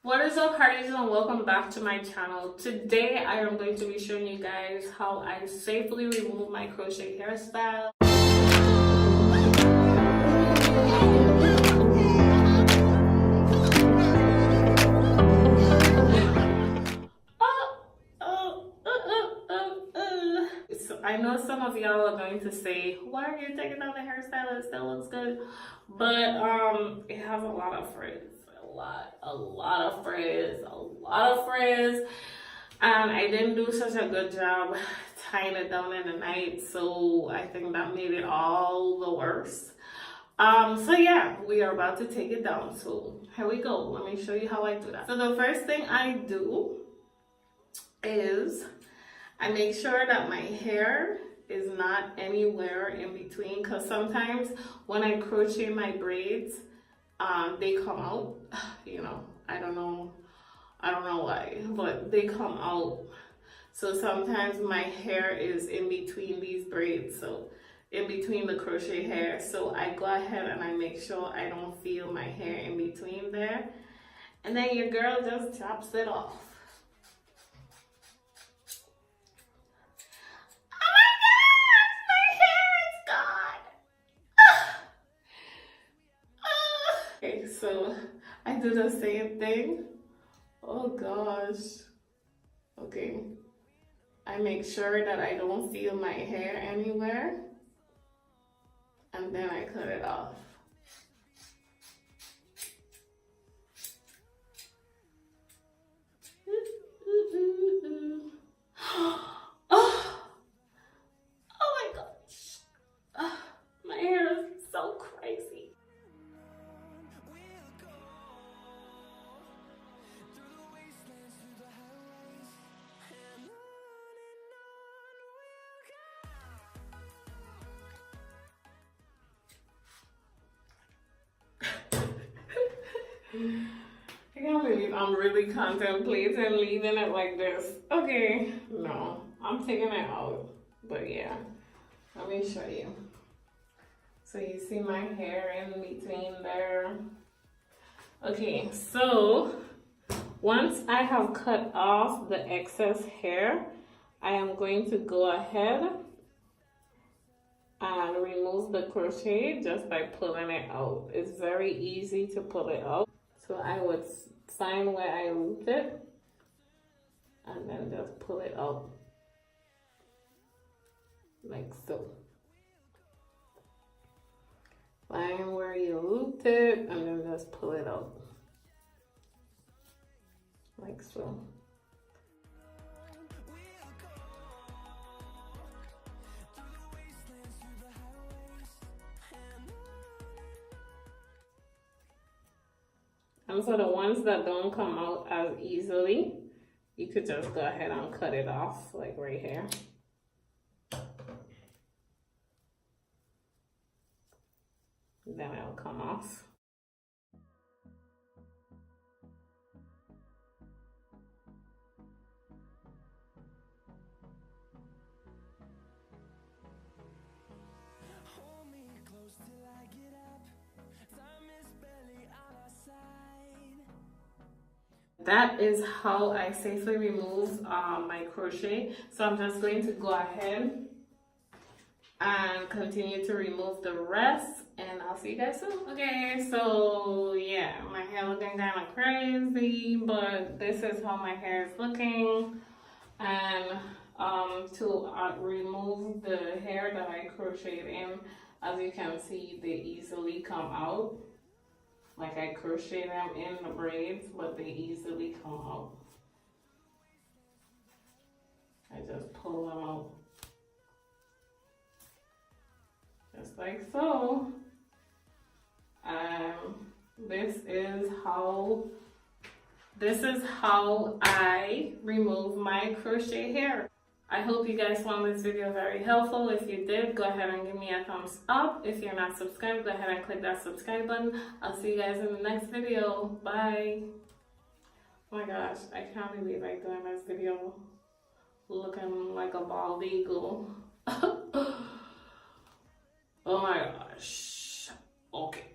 What is up, parties, and welcome back to my channel. Today I am going to be showing you guys how I safely remove my crochet hairstyle. So I know some of y'all are going to say, why are you taking out the hairstyle? It still looks good, but it has a lot of frizz. A lot of frizz, and I didn't do such a good job tying it down in the night, so I think that made it all the worse. So yeah, we are about to take it down, so here we go. Let me show you how I do that. So the first thing I do is I make sure that my hair is not anywhere in between, because sometimes when I crochet my braids, they come out, you know, I don't know why, but they come out. So sometimes my hair is in between these braids, so in between the crochet hair. So I go ahead and I make sure I don't feel my hair in between there. And then your girl just chops it off. Okay, so I do the same thing. Oh gosh. Okay. I make sure that I don't feel my hair anywhere. And then I cut it off. Oh my gosh. My hair is so crazy. I can't believe I'm really contemplating leaving it like this. Okay, no, I'm taking it out. But yeah, let me show you. So you see my hair in between there. Okay, so once I have cut off the excess hair, I am going to go ahead and remove the crochet just by pulling it out. It's very easy to pull it out. So I would find where I looped it and then just pull it out like so. Find where you looped it and then just pull it out like so. And so the ones that don't come out as easily, you could just go ahead and cut it off, like right here. Then it'll come off. That is how I safely remove my crochet. So I'm just going to go ahead and continue to remove the rest, and I'll see you guys soon. Okay, so yeah, my hair looking kind of crazy, but this is how my hair is looking. And to remove the hair that I crocheted in, as you can see, they easily come out. Like I crochet them in the braids, but they easily come out. I just pull them out. Just like so. This is how I remove my crochet hair. I hope you guys found this video very helpful. If you did, go ahead and give me a thumbs up. If you're not subscribed, go ahead and click that subscribe button. I'll see you guys in the next video. Bye. Oh my gosh, I can't believe I'm doing this video looking like a bald eagle. Oh my gosh. Okay.